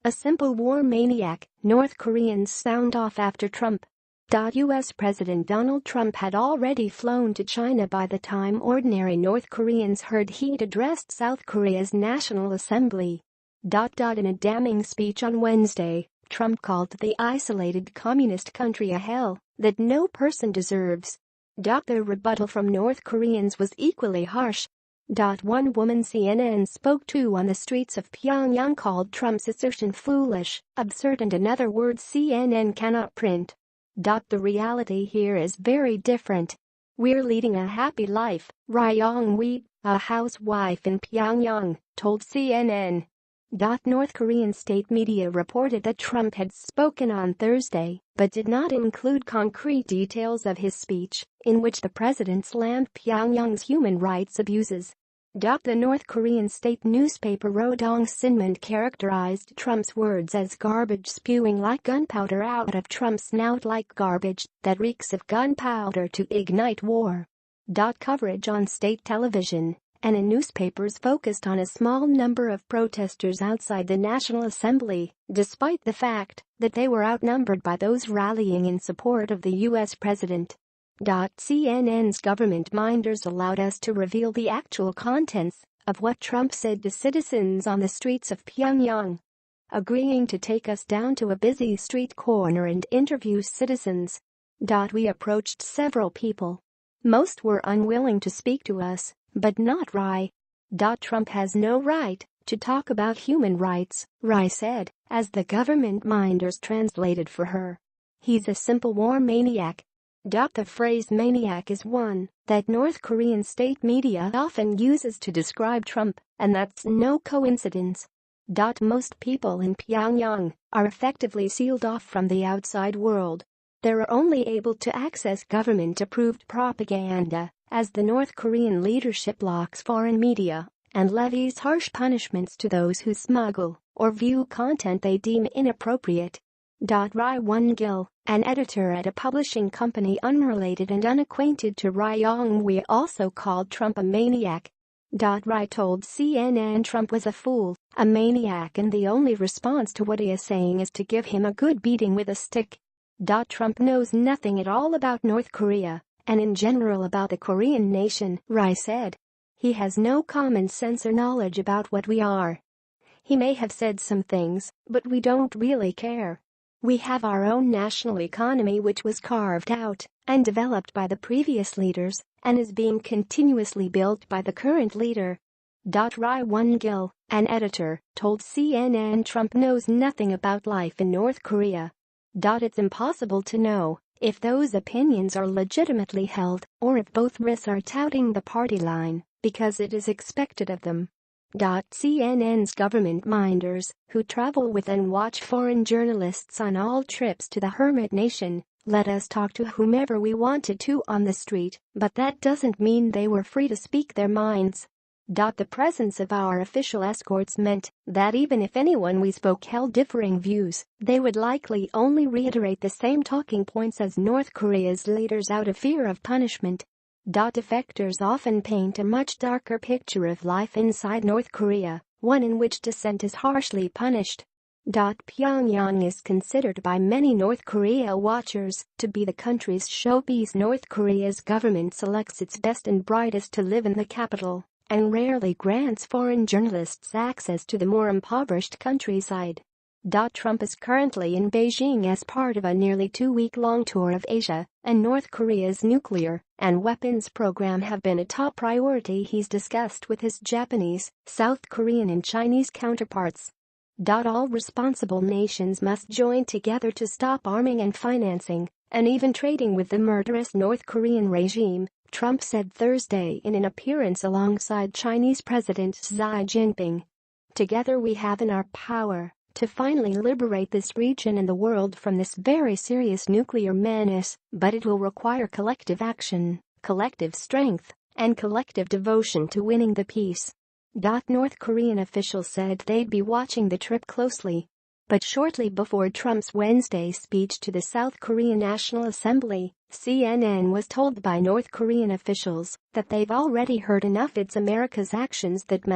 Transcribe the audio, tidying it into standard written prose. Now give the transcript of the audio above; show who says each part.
Speaker 1: A simple war maniac, North Koreans sound off after Trump. U.S. President Donald Trump had already flown to China by the time ordinary North Koreans heard he'd addressed South Korea's National Assembly. In a damning speech on Wednesday, Trump called the isolated communist country a hell that no person deserves. The rebuttal from North Koreans was equally harsh. One woman CNN spoke to on the streets of Pyongyang called Trump's assertion foolish, absurd, and another word CNN cannot print. The reality here is very different. We're leading a happy life, Yong Hui, a housewife in Pyongyang, told CNN. North Korean state media reported that Trump had spoken on Thursday, but did not include concrete details of his speech, in which the president slammed Pyongyang's human rights abuses. The North Korean state newspaper Rodong Sinmun characterized Trump's words as garbage spewing like gunpowder out of Trump's snout, like garbage that reeks of gunpowder to ignite war. Coverage on state television and in newspapers focused on a small number of protesters outside the National Assembly, despite the fact that they were outnumbered by those rallying in support of the U.S. president. CNN's government minders allowed us to reveal the actual contents of what Trump said to citizens on the streets of Pyongyang, agreeing to take us down to a busy street corner and interview citizens. We approached several people. Most were unwilling to speak to us, but not Rai. Trump has no right to talk about human rights, Rai said, as the government minders translated for her. He's a simple war maniac. The phrase maniac is one that North Korean state media often uses to describe Trump, and that's no coincidence. Most people in Pyongyang are effectively sealed off from the outside world. They're only able to access government-approved propaganda, as the North Korean leadership blocks foreign media and levies harsh punishments to those who smuggle or view content they deem inappropriate. Rai Won-gil, an editor at a publishing company unrelated and unacquainted to Yong Hui, also called Trump a maniac. Rai told CNN Trump was a fool, a maniac, and the only response to what he is saying is to give him a good beating with a stick. Trump knows nothing at all about North Korea, and in general about the Korean nation, Rai said. He has no common sense or knowledge about what we are. He may have said some things, but we don't really care. We have our own national economy, which was carved out and developed by the previous leaders and is being continuously built by the current leader. Rai Won-gil, an editor, told CNN Trump knows nothing about life in North Korea. It's impossible to know if those opinions are legitimately held or if both risks are touting the party line because it is expected of them. CNN's government minders, who travel with and watch foreign journalists on all trips to the hermit nation, let us talk to whomever we wanted to on the street, but that doesn't mean they were free to speak their minds. The presence of our official escorts meant that even if anyone we spoke held differing views, they would likely only reiterate the same talking points as North Korea's leaders out of fear of punishment. Defectors often paint a much darker picture of life inside North Korea, one in which dissent is harshly punished. Pyongyang is considered by many North Korea watchers to be the country's showpiece. North Korea's government selects its best and brightest to live in the capital and rarely grants foreign journalists access to the more impoverished countryside. Trump is currently in Beijing as part of a nearly 2-week-long tour of Asia, and North Korea's nuclear and weapons program have been a top priority he's discussed with his Japanese, South Korean and Chinese counterparts. All responsible nations must join together to stop arming and financing, and even trading with the murderous North Korean regime, Trump said Thursday in an appearance alongside Chinese President Xi Jinping. Together we have in our power to finally liberate this region and the world from this very serious nuclear menace, but it will require collective action, collective strength, and collective devotion to winning the peace. North Korean officials said they'd be watching the trip closely. But shortly before Trump's Wednesday speech to the South Korean National Assembly, CNN was told by North Korean officials that they've already heard enough. It's America's actions that matter.